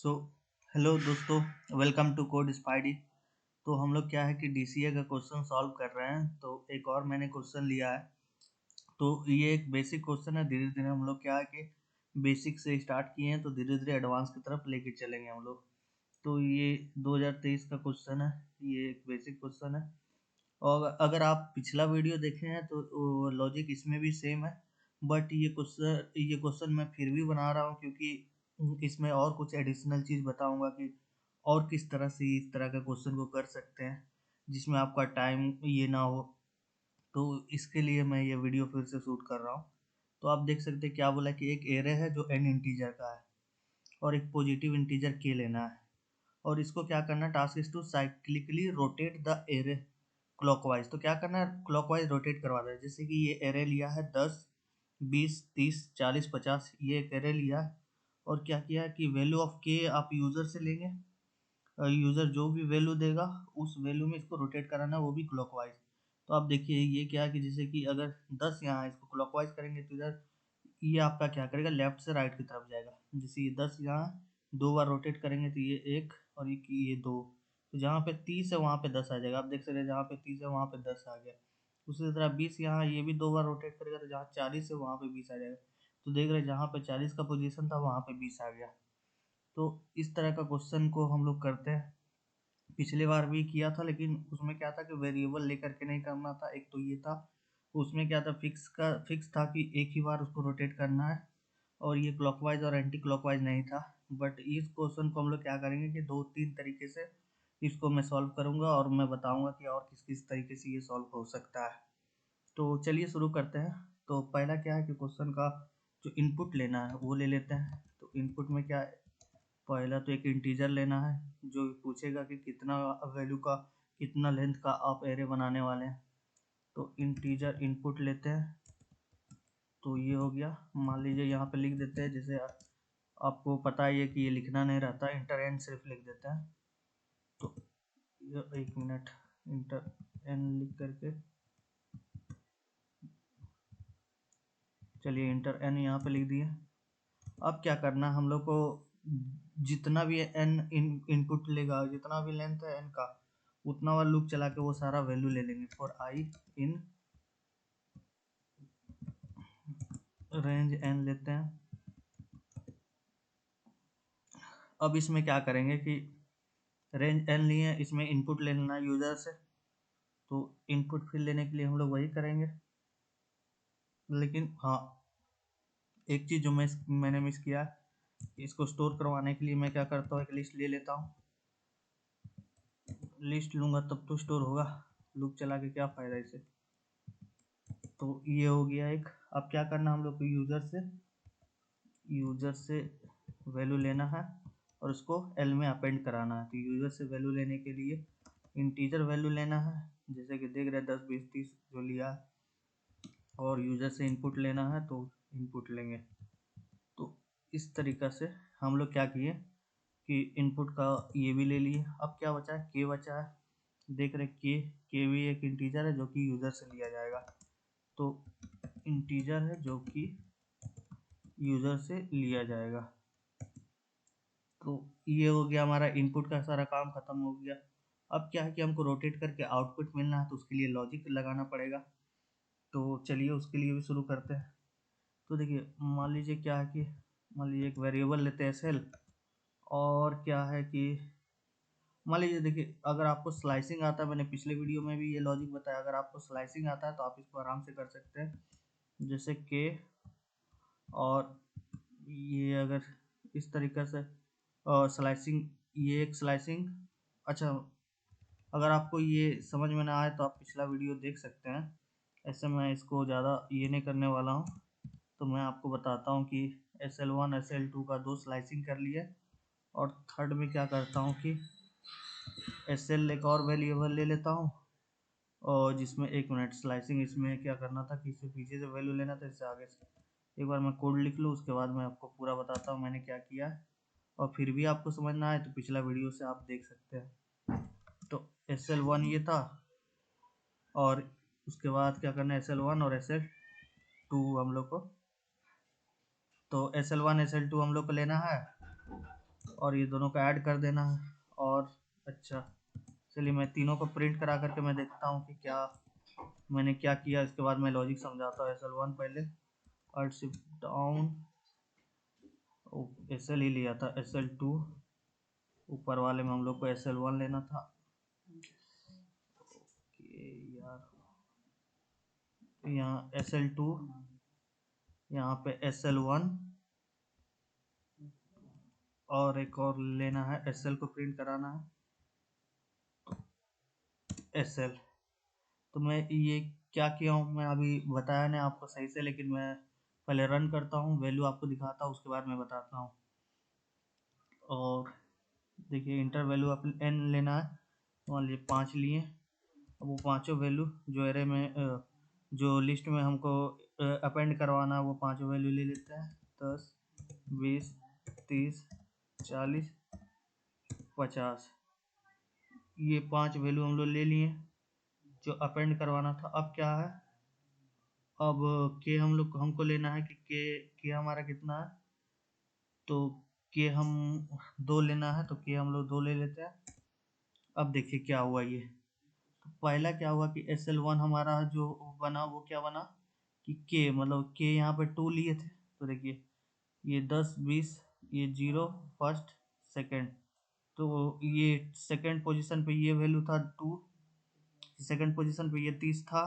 So hello दोस्तों, welcome to code spidey. तो हम लोग क्या है कि डीसीए का क्वेश्चन सॉल्व कर रहे हैं। तो एक और मैंने क्वेश्चन लिया है। तो ये एक बेसिक क्वेश्चन है। धीरे धीरे हम लोग क्या है कि बेसिक से स्टार्ट किए हैं, तो धीरे धीरे एडवांस की तरफ लेके चलेंगे हम लोग। तो ये 2023 का क्वेश्चन है। ये एक बेसिक क्वेश्चन है। और अगर आप पिछला वीडियो देखे हैं तो लॉजिक इसमें भी सेम है। बट ये क्वेश्चन मैं फिर भी बना रहा हूँ, क्योंकि इसमें और कुछ एडिशनल चीज़ बताऊंगा कि और किस तरह से इस तरह का क्वेश्चन को कर सकते हैं जिसमें आपका टाइम ये ना हो। तो इसके लिए मैं ये वीडियो फिर से शूट कर रहा हूँ। तो आप देख सकते हैं क्या बोला कि एक एरे है जो n इंटीजर का है और एक पॉजिटिव इंटीजर k लेना है। और इसको क्या करना है, task is to cyclically rotate the array clockwise. तो क्या करना है, क्लॉकवाइज रोटेट करवा दें। जैसे कि ये एरे लिया है 10, 20, 30, 40, 50, ये एक एरे लिया है। और क्या किया है कि वैल्यू ऑफ के आप यूज़र से लेंगे। यूज़र जो भी वैल्यू देगा उस वैल्यू में इसको रोटेट कराना है, वो भी क्लॉकवाइज। तो आप देखिए ये क्या है कि जैसे कि अगर 10 यहाँ है, इसको क्लॉकवाइज करेंगे तो इधर ये आपका क्या करेगा, लेफ्ट से राइट की तरफ जाएगा। जैसे ये 10 यहाँ 2 बार रोटेट करेंगे तो ये 1 और ये 2। तो जहाँ पे 30 है वहाँ पे 10 आ जाएगा। आप देख सकते हैं जहाँ पे 30 है वहाँ पे 10 आ गया। उसी तरह 20 यहाँ ये भी 2 बार रोटेट करेगा तो जहाँ 40 है वहाँ पे 20 आ जाएगा। तो देख रहे हैं जहाँ पे 40 का पोजीशन था वहाँ पे 20 आ गया। तो इस तरह का क्वेश्चन को हम लोग करते हैं। पिछली बार भी किया था, लेकिन उसमें क्या था कि वेरिएबल लेकर के नहीं करना था। एक तो ये था, उसमें क्या था, फिक्स था कि एक ही बार उसको रोटेट करना है। और ये क्लॉकवाइज और एंटी क्लॉकवाइज नहीं था। बट इस क्वेश्चन को हम लोग क्या करेंगे कि 2-3 तरीके से इसको मैं सॉल्व करूंगा और मैं बताऊंगा कि और किस किस तरीके से ये सॉल्व हो सकता है। तो चलिए शुरू करते हैं। तो पहला क्या है कि क्वेश्चन का जो इनपुट लेना है वो ले लेते हैं। तो इनपुट में क्या है, पहला तो एक इंटीजर लेना है जो पूछेगा कि कितना वैल्यू का, कितना लेंथ का आप एरे बनाने वाले हैं। तो इंटीजर इनपुट लेते हैं। तो ये हो गया। मान लीजिए यहाँ पे लिख देते हैं, जैसे आपको पता ही है कि ये लिखना नहीं रहता, इंटर एन सिर्फ लिख देते हैं। तो ये 1 मिनट, इंटर एन लिख करके, चलिए इंटर एन यहाँ पे लिख दिए। अब क्या करना है हम लोग को, जितना भी एन इनपुट लेगा, जितना भी लेंथ है एन का, उतना वाला लूप चला के वो सारा वैल्यू ले लेंगे। For i in range n लेते हैं। अब इसमें क्या करेंगे कि रेंज एन लिए, इसमें इनपुट ले लेना यूजर से। तो इनपुट फिर लेने के लिए हम लोग वही करेंगे। लेकिन हाँ, एक चीज़ जो मैंने मिस किया, इसको स्टोर करवाने के लिए मैं क्या करता हूँ, एक लिस्ट ले लेता हूँ। लिस्ट लूँगा तब तो स्टोर होगा, लूप चला के क्या फ़ायदा इसे। तो ये हो गया एक। अब क्या करना हम लोग को, यूज़र से वैल्यू लेना है और उसको एल में अपेंड कराना है। तो यूज़र से वैल्यू लेने के लिए इंटीजर वैल्यू लेना है, जैसे कि देख रहे हैं 10, 20, 30 जो लिया है। और यूज़र से इनपुट लेना है तो इनपुट लेंगे। तो इस तरीक़ा से हम लोग क्या किए कि इनपुट का ये भी ले लिए। अब क्या बचा है, के बचा है। देख रहे के भी एक इंटीजर है जो कि यूज़र से लिया जाएगा। तो इंटीजर है जो कि यूज़र से लिया जाएगा। तो ये हो गया, हमारा इनपुट का सारा काम ख़त्म हो गया। अब क्या है कि हमको रोटेट करके आउटपुट मिलना है, तो उसके लिए लॉजिक लगाना पड़ेगा। तो चलिए उसके लिए भी शुरू करते हैं। तो देखिए मान लीजिए क्या है कि, मान लीजिए एक वेरिएबल लेते हैं सेल। और क्या है कि मान लीजिए, देखिए अगर आपको स्लाइसिंग आता है, मैंने पिछले वीडियो में भी ये लॉजिक बताया, अगर आपको स्लाइसिंग आता है तो आप इसको आराम से कर सकते हैं। जैसे के, और ये अगर इस तरीक़े से स्लाइसिंग, ये एक स्लाइसिंग। अच्छा, अगर आपको ये समझ में ना आए तो आप पिछला वीडियो देख सकते हैं। ऐसे मैं इसको ज़्यादा ये नहीं करने वाला हूँ। तो मैं आपको बताता हूँ कि SL1 SL2 का 2 स्लाइसिंग कर लिए। और थर्ड में क्या करता हूँ कि SL एक और वेरिएबल ले लेता हूँ, और जिसमें 1 मिनट स्लाइसिंग, इसमें क्या करना था कि इससे पीछे से वैल्यू लेना था, इससे आगे से। एक बार मैं कोड लिख लूँ, उसके बाद मैं आपको पूरा बताता हूँ मैंने क्या किया है। और फिर भी आपको समझ ना आए तो पिछला वीडियो से आप देख सकते हैं। तो SL1 ये था, और उसके बाद क्या करना है, SL1 और SL2 हम लोग को। तो SL1 SL2 हम लोग को लेना है। और ये दोनों को ऐड कर देना है। और अच्छा चलिए मैं तीनों को प्रिंट करा करके मैं देखता हूँ कि क्या मैंने क्या किया। इसके बाद मैं लॉजिक समझाता हूँ। SL1 पहले और शिफ्ट डाउन, SL ही लिया था। SL2 ऊपर वाले में हम लोग को SL1 लेना था। यार यहाँ SL2, यहाँ पे SL1 और एक और लेना है। SL को प्रिंट कराना है SL। तो मैं ये क्या किया हूँ मैं अभी बताया नहीं आपको सही से, लेकिन मैं पहले रन करता हूँ, वैल्यू आपको दिखाता हूँ, उसके बाद मैं बताता हूँ। और देखिए इंटर वैल्यू आप n लेना है, मान लीजिए 5 लिए। अब वो पांचों वैल्यू जो एरे में जो लिस्ट में हमको अपेंड करवाना है वो पांचों वैल्यू ले लेते हैं। 10 20 30 40 50, ये 5 वैल्यू हम लोग ले लिए जो अपेंड करवाना था। अब क्या है, अब के हम लोग हमको लेना है कि के हमारा कितना है। तो के हम 2 लेना है, तो के हम लोग 2 ले लेते हैं। अब देखिए क्या हुआ। ये तो पहला क्या हुआ कि SL1 हमारा जो बना वो क्या बना कि के मतलब के यहाँ पे 2 लिए थे। तो देखिए ये 10 20, ये 0 फर्स्ट सेकंड, तो ये सेकंड पोजीशन पे ये वैल्यू था 2, सेकंड पोजीशन पे ये 30 था।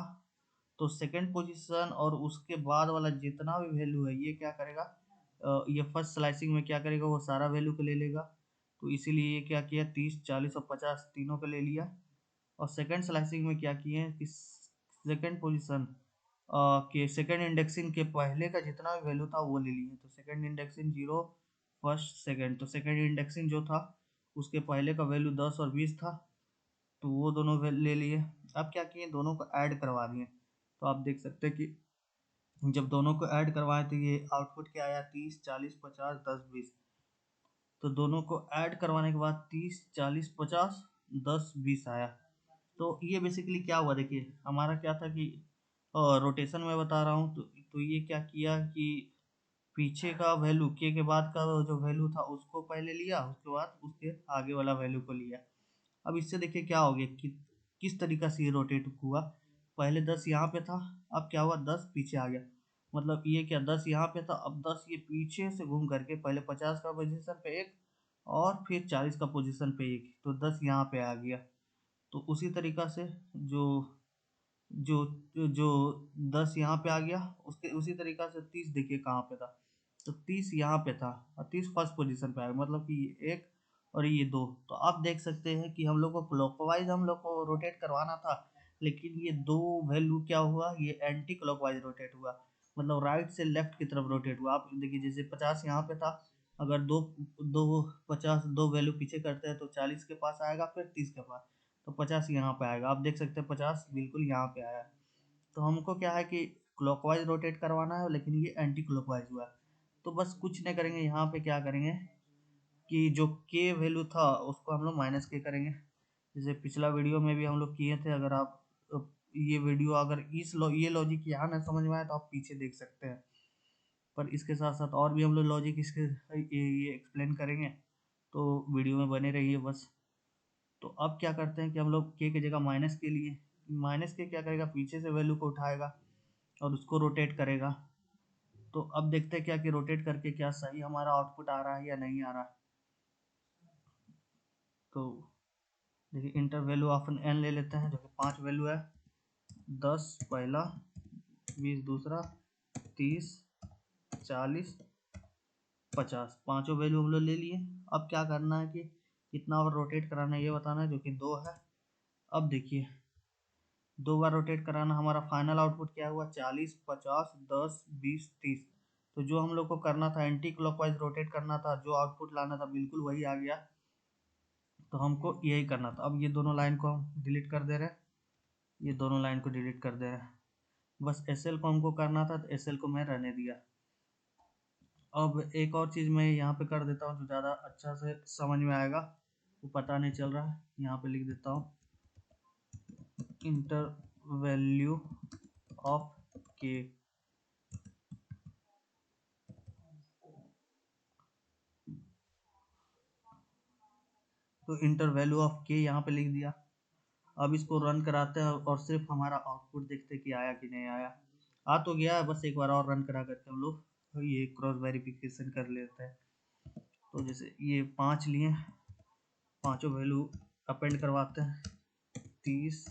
तो सेकंड पोजीशन और उसके बाद वाला जितना भी वैल्यू है ये क्या करेगा, ये फर्स्ट स्लाइसिंग में क्या करेगा, वो सारा वैल्यू को ले लेगा। तो इसीलिए ये क्या किया, 30 40 और 50 तीनों को ले लिया। और सेकंड स्लाइसिंग में क्या किए कि सेकंड पोजीशन के सेकंड इंडेक्सिंग के पहले का जितना भी वैल्यू था वो ले लिए। तो सेकंड इंडेक्सिंग 0 फर्स्ट सेकंड, तो सेकंड इंडेक्सिंग जो था उसके पहले का वैल्यू 10 और 20 था, तो वो दोनों ले लिए। अब क्या किए, दोनों को ऐड करवा दिए। तो आप देख सकते हैं कि जब दोनों को ऐड करवाए तो ये आउटपुट क्या आया, 30 40 50 10 20। तो दोनों को ऐड करवाने के बाद 30 40 50 10 20 आया। तो ये बेसिकली क्या हुआ, देखिए हमारा क्या था कि रोटेशन में बता रहा हूँ। तो ये क्या किया कि पीछे का वैल्यू के बाद का जो वैल्यू था उसको पहले लिया, उसके बाद उसके आगे वाला वैल्यू को लिया। अब इससे देखिए क्या हो गया कि किस तरीका से ये रोटेट हुआ। पहले 10 यहाँ पे था, अब क्या हुआ 10 पीछे आ गया। मतलब ये क्या 10 यहाँ पे था, अब 10 ये पीछे से घूम करके पहले 50 का पोजीशन पे एक और फिर 40 का पोजीशन पे एक, तो 10 यहाँ पे आ गया। तो उसी तरीका से जो जो जो 10 यहाँ पे आ गया, उसके उसी तरीका से 30 देखिए कहाँ पे था। तो 30 यहाँ पे था और 30 फर्स्ट पोजीशन पे आ गया, मतलब कि ये एक और ये दो। तो आप देख सकते हैं कि हम लोग को क्लॉकवाइज हम लोग को रोटेट करवाना था, लेकिन ये दो वैल्यू क्या हुआ, ये एंटी क्लॉकवाइज रोटेट हुआ, मतलब राइट से लेफ्ट की तरफ रोटेट हुआ। आप देखिए जैसे 50 यहाँ पे था, अगर दो दो 50 दो वैल्यू पीछे करते हैं तो 40 के पास आएगा, फिर 30 के पास, तो 50 यहाँ पे आएगा। आप देख सकते हैं 50 बिल्कुल यहाँ पे आया। तो हमको क्या है कि क्लॉकवाइज रोटेट करवाना है, लेकिन ये एंटी क्लॉकवाइज हुआ। तो बस कुछ नहीं करेंगे, यहाँ पे क्या करेंगे कि जो के वैल्यू था उसको हम लोग माइनस के करेंगे, जैसे पिछला वीडियो में भी हम लोग किए थे। अगर आप ये वीडियो अगर ये लॉजिक यहाँ ना समझ में आए तो आप पीछे देख सकते हैं। पर इसके साथ साथ और भी हम लोग लॉजिक इसके ये एक्सप्लेन करेंगे, तो वीडियो में बने रहिए बस। तो अब क्या करते हैं कि हम लोग के की जगह माइनस के लिए, माइनस के क्या करेगा, पीछे से वैल्यू को उठाएगा और उसको रोटेट करेगा। तो अब देखते हैं क्या कि रोटेट करके क्या सही हमारा आउटपुट आ रहा है या नहीं आ रहा है। तो देखिए इंटर वैल्यू ऑफ एन ले लेते हैं, जो कि 5 वैल्यू है। 10 पहला, 20 दूसरा, 30 40 50, पांचों वैल्यू हम लोग ले लिए। अब क्या करना है कि कितना और रोटेट कराना है ये बताना है, जो कि 2 है। अब देखिए 2 बार रोटेट कराना, हमारा फाइनल आउटपुट क्या हुआ, 40 50 10 20 30। तो जो हम लोग को करना था एंटी क्लॉकवाइज रोटेट करना था, जो आउटपुट लाना था बिल्कुल वही आ गया। तो हमको यही करना था। अब ये दोनों लाइन को हम डिलीट कर दे रहे हैं, ये दोनों लाइन को डिलीट कर दे रहे हैं। बस SL को हमको करना था, तो SL को मैं रहने दिया। अब एक और चीज़ मैं यहाँ पे कर देता हूँ जो ज़्यादा अच्छा से समझ में आएगा, वो पता नहीं चल रहा है, यहाँ पे लिख देता हूँ इंटर वैल्यू ऑफ के। तो इंटर वैल्यू ऑफ के यहाँ पे लिख दिया। अब इसको रन कराते हैं और सिर्फ हमारा आउटपुट देखते हैं कि आया कि नहीं आया। आ तो गया है, बस एक बार और रन करा करके हम लोग ये क्रॉस वेरिफिकेशन कर लेते हैं। तो जैसे ये 5 लिए, पांचों वैल्यू अपेंड करवाते हैं, 30,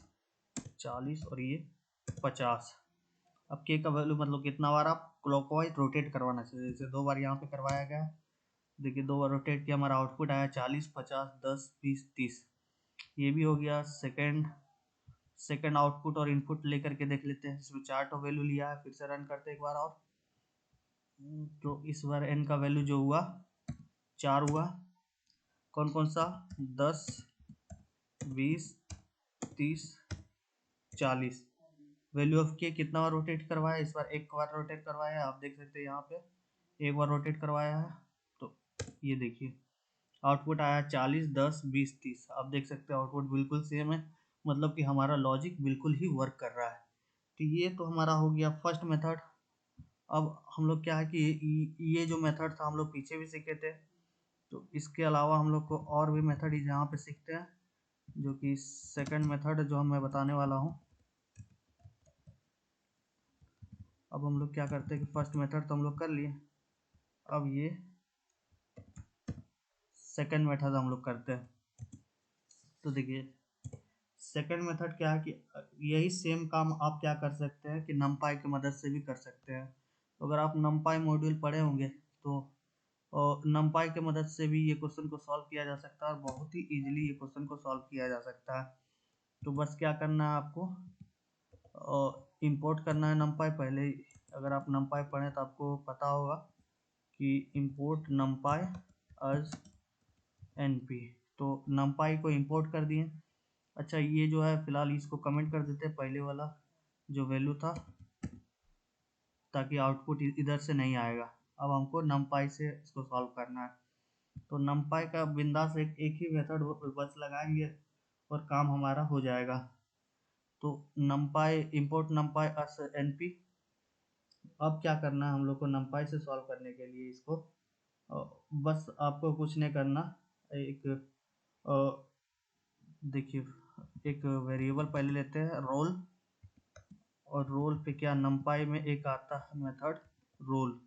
40 और ये 50। अब के का वैल्यू मतलब कितना बार आप क्लॉकवाइज रोटेट करवाना चाहिए। जैसे 2 बार यहाँ पे करवाया गया, देखिए 2 बार रोटेट किया, हमारा आउटपुट आया 40, 50, 10, 20, 30। ये भी हो गया। सेकंड आउटपुट और इनपुट लेकर के देख लेते हैं। इसमें 4 तो वैल्यू लिया है, फिर से रन करते हैं एक बार और। तो इस बार एन का वैल्यू जो हुआ 4 हुआ। कौन कौन सा? 10, 20, 30, 40। वैल्यू ऑफ के कितना बार रोटेट करवाया? इस बार एक बार रोटेट करवाया है, आप देख सकते हैं यहाँ पे एक बार रोटेट करवाया है। तो ये देखिए आउटपुट आया 40, 10, 20, 30। आप देख सकते हैं आउटपुट बिल्कुल सेम है, मतलब कि हमारा लॉजिक बिल्कुल ही वर्क कर रहा है। तो ये तो हमारा हो गया फर्स्ट मेथड। अब हम लोग क्या है कि ये जो मेथड था हम लोग पीछे भी सीखे थे, तो इसके अलावा हम लोग को और भी मेथड यहाँ पे सीखते हैं, जो कि सेकंड मेथड जो मैं बताने वाला हूँ। अब हम लोग क्या करते हैं कि फर्स्ट मेथड तो हम लोग कर लिए, अब ये सेकंड मेथड हम लोग करते हैं। तो देखिए सेकंड मेथड क्या है कि यही सेम काम आप क्या कर सकते हैं कि नमपाई की मदद से भी कर सकते हैं। तो अगर आप नमपाई मॉड्यूल पढ़े होंगे तो नमपाई की मदद से भी ये क्वेश्चन को सॉल्व किया जा सकता है और बहुत ही इजीली ये क्वेश्चन को सॉल्व किया जा सकता है। तो बस क्या करना है आपको, इंपोर्ट करना है नमपाई। पहले अगर आप नमपाई पढ़ें तो आपको पता होगा कि इंपोर्ट नमपाई एज एनपी। तो नमपाई को इंपोर्ट कर दिए। अच्छा ये जो है फिलहाल इसको कमेंट कर देते हैं, पहले वाला जो वैल्यू था, ताकि आउटपुट इधर से नहीं आएगा। अब हमको नमपाई से इसको सॉल्व करना है। तो नमपाई का बिंदास एक ही मेथड बस लगाएंगे और काम हमारा हो जाएगा। तो नमपाई इंपोर्ट नमपाई एस एनपी। अब क्या करना है हम लोग को नमपाई से सॉल्व करने के लिए इसको, बस आपको कुछ नहीं करना। एक देखिए एक वेरिएबल पहले लेते हैं रोल, और रोल पे क्या नमपाई में एक आता है मेथड रोल।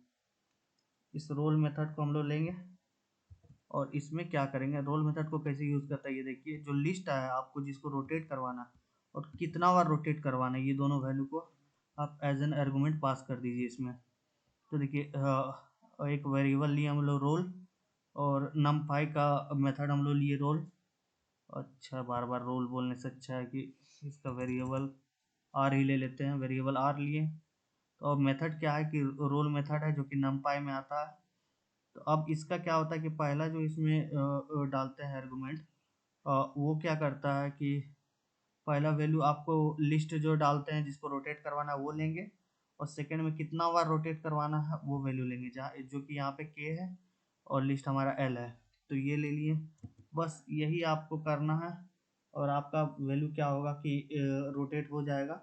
इस रोल मेथड को हम लोग लेंगे और इसमें क्या करेंगे, रोल मेथड को कैसे यूज़ करता है ये देखिए। जो लिस्ट है आपको जिसको रोटेट करवाना और कितना बार रोटेट करवाना है, ये दोनों वैल्यू को आप एज एन आर्गुमेंट पास कर दीजिए इसमें। तो देखिए एक वेरिएबल लिए हम लोग रोल और नमपाई का मेथड हम लोग लिए रोल। अच्छा बार बार रोल बोलने से अच्छा है कि इसका वेरिएबल आर ही ले लेते हैं। वेरिएबल आर लिए। तो अब मेथड क्या है कि रोल मेथड है जो कि नमपाई में आता है। तो अब इसका क्या होता है कि पहला जो इसमें डालते हैं आर्गुमेंट, वो क्या करता है कि पहला वैल्यू आपको लिस्ट जो डालते हैं जिसको रोटेट करवाना है वो लेंगे, और सेकंड में कितना बार रोटेट करवाना है वो वैल्यू लेंगे, जहाँ जो कि यहाँ पे के है और लिस्ट हमारा एल है। तो ये ले लिए। बस यही आपको करना है और आपका वैल्यू क्या होगा कि रोटेट हो जाएगा।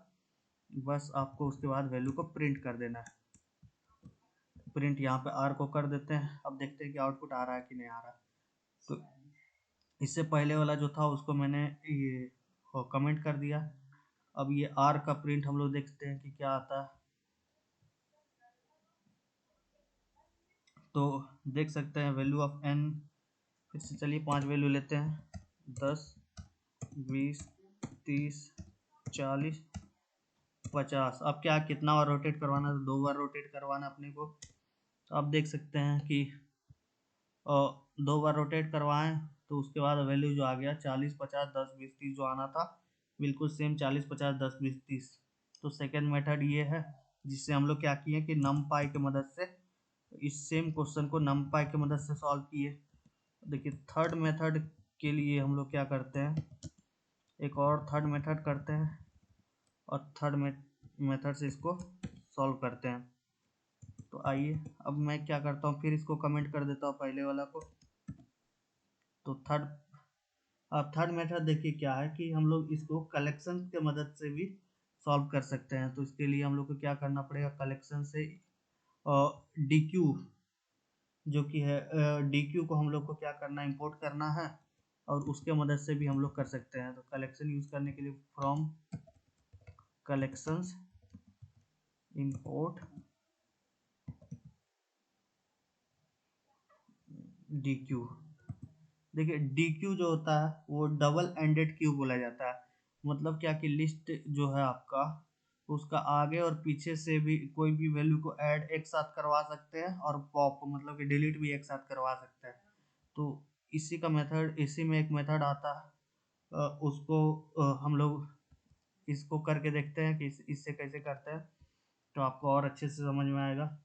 बस आपको उसके बाद वैल्यू को प्रिंट कर देना है। प्रिंट यहाँ पे आर को कर देते हैं। अब देखते हैं कि आउटपुट आ रहा है कि नहीं आ रहा है। तो इससे पहले वाला जो था उसको मैंने ये कमेंट कर दिया। अब ये आर का प्रिंट हम लोग देखते हैं कि क्या आता है। तो देख सकते हैं वैल्यू ऑफ एन, फिर से चलिए 5 वैल्यू लेते हैं, 10, 20, 30, 40, 50। अब क्या कितना बार रोटेट करवाना है? 2 बार रोटेट करवाना अपने को। तो आप देख सकते हैं कि 2 बार रोटेट करवाएं तो उसके बाद वैल्यू जो आ गया 40, 50, 10, 20, 30 जो आना था बिल्कुल सेम 40, 50, 10, 20, 30। तो सेकेंड मेथड ये है जिससे हम लोग क्या किए कि नमपाई की मदद से इस सेम क्वेश्चन को नमपाई की मदद से सॉल्व किए। देखिए थर्ड मेथड के लिए हम लोग क्या करते हैं, एक और थर्ड मेथड करते हैं और थर्ड मेथड से इसको सॉल्व करते हैं। तो आइए अब मैं क्या करता हूँ, फिर इसको कमेंट कर देता हूँ पहले वाला को। तो थर्ड मेथड देखिए क्या है कि हम लोग इसको कलेक्शन के मदद से भी सॉल्व कर सकते हैं। तो इसके लिए हम लोग को क्या करना पड़ेगा, कलेक्शन से डी क्यू जो कि है डी क्यू को हम लोग को क्या करना, इंपोर्ट करना है। और उसके मदद से भी हम लोग कर सकते हैं। तो कलेक्शन यूज़ करने के लिए from collections import D Q. देखिए डी क्यू जो होता है वो डबल एंडेड क्यू बोला जाता है। मतलब क्या कि लिस्ट जो है आपका उसका आगे और पीछे से भी कोई भी वैल्यू को ऐड एक साथ करवा सकते हैं और पॉप मतलब कि डिलीट भी एक साथ करवा सकते हैं। तो इसी का मेथड, इसी में एक मेथड आता है, उसको हम लोग इसको करके देखते हैं कि इससे कैसे करते हैं, तो आपको और अच्छे से समझ में आएगा।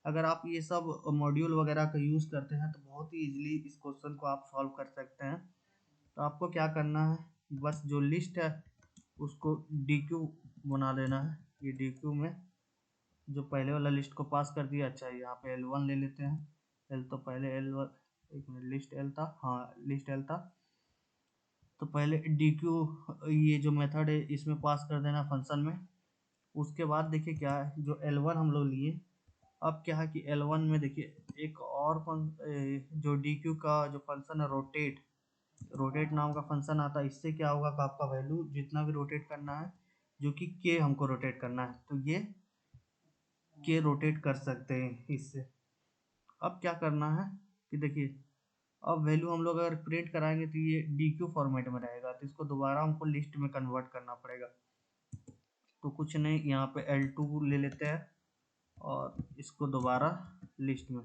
अगर आप ये सब मॉड्यूल वगैरह का यूज़ करते हैं तो बहुत ही इजीली इस क्वेश्चन को आप सॉल्व कर सकते हैं। तो आपको क्या करना है, बस जो लिस्ट है उसको डी क्यू बना देना है। ये डी क्यू में जो पहले वाला लिस्ट को पास कर दिया। अच्छा यहाँ पे L1 ले लेते हैं। एल तो पहले L1, एक मिनट, लिस्ट एल था, हाँ लिस्ट एल था। तो पहले डी क्यू ये जो मेथड है इसमें पास कर देना फंक्शन में। उसके बाद देखिए क्या है, जो L1 हम लोग लिए, अब क्या है कि L1 में देखिए एक और जो डी क्यू का जो फंक्शन है रोटेट नाम का फंक्शन आता है। इससे क्या होगा कि आपका वैल्यू जितना भी रोटेट करना है, जो कि के हमको रोटेट करना है, तो ये के रोटेट कर सकते हैं इससे। अब क्या करना है कि देखिए अब वैल्यू हम लोग अगर प्रिंट कराएंगे तो ये डी क्यू फॉर्मेट में रहेगा, तो इसको दोबारा हमको लिस्ट में कन्वर्ट करना पड़ेगा। तो कुछ नहीं, यहाँ पे L2 ले लेते हैं और इसको दोबारा लिस्ट में।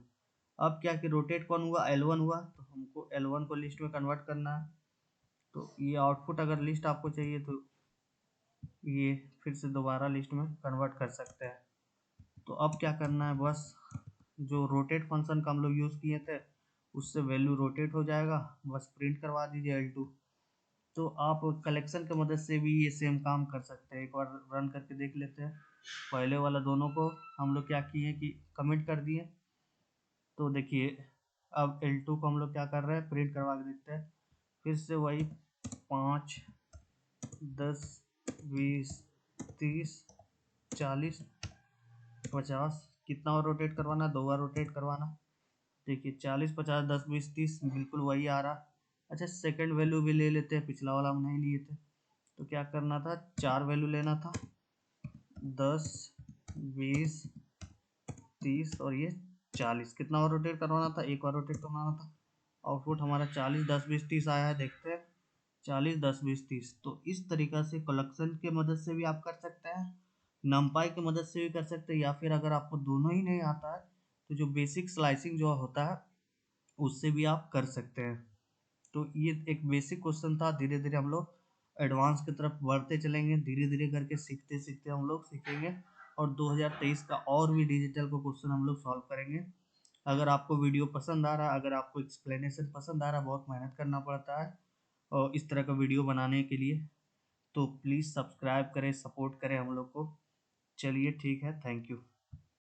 अब क्या कि रोटेट कौन हुआ, L1 हुआ, तो हमको L1 को लिस्ट में कन्वर्ट करना है। तो ये आउटपुट अगर लिस्ट आपको चाहिए तो ये फिर से दोबारा लिस्ट में कन्वर्ट कर सकते हैं। तो अब क्या करना है, बस जो रोटेट फंक्शन का हम लोग यूज़ किए थे उससे वैल्यू रोटेट हो जाएगा, बस प्रिंट करवा दीजिए L2। तो आप कलेक्शन की मदद से भी ये सेम काम कर सकते हैं। एक बार रन करके देख लेते हैं। पहले वाला दोनों को हम लोग क्या किए कि कमिट कर दिए। तो देखिए अब L2 को हम लोग क्या कर रहे हैं, प्रिंट करवा के देखते हैं। फिर से वही 5, 10, 20, 30, 40, 50, कितना और रोटेट करवाना, 2 बार रोटेट करवाना। देखिए 40, 50, 10, 20, 30 बिल्कुल वही आ रहा। अच्छा सेकंड वैल्यू भी ले लेते हैं, पिछला वाला हम नहीं लिए थे। तो क्या करना था, 4 वैल्यू लेना था, 10, 20, 30 और ये 40। कितना और रोटेट करवाना था, एक और रोटेट करवाना था। आउटपुट हमारा 40, 10, 20, 30 आया है, देखते हैं। 40, 10, 20, 30। तो इस तरीक़ा से कलेक्शन के मदद से भी आप कर सकते हैं, नमपाई की मदद से भी कर सकते हैं, या फिर अगर आपको दोनों ही नहीं आता है तो जो बेसिक स्लाइसिंग जो होता है उससे भी आप कर सकते हैं। तो ये एक बेसिक क्वेश्चन था। धीरे धीरे हम लोग एडवांस की तरफ बढ़ते चलेंगे, धीरे धीरे करके सीखते सीखते हम लोग सीखेंगे और 2023 का और भी डिजिटल को क्वेश्चन हम लोग सॉल्व करेंगे। अगर आपको वीडियो पसंद आ रहा है, अगर आपको एक्सप्लेनेशन पसंद आ रहा है, बहुत मेहनत करना पड़ता है और इस तरह का वीडियो बनाने के लिए, तो प्लीज़ सब्सक्राइब करें, सपोर्ट करें हम लोग को। चलिए ठीक है, थैंक यू।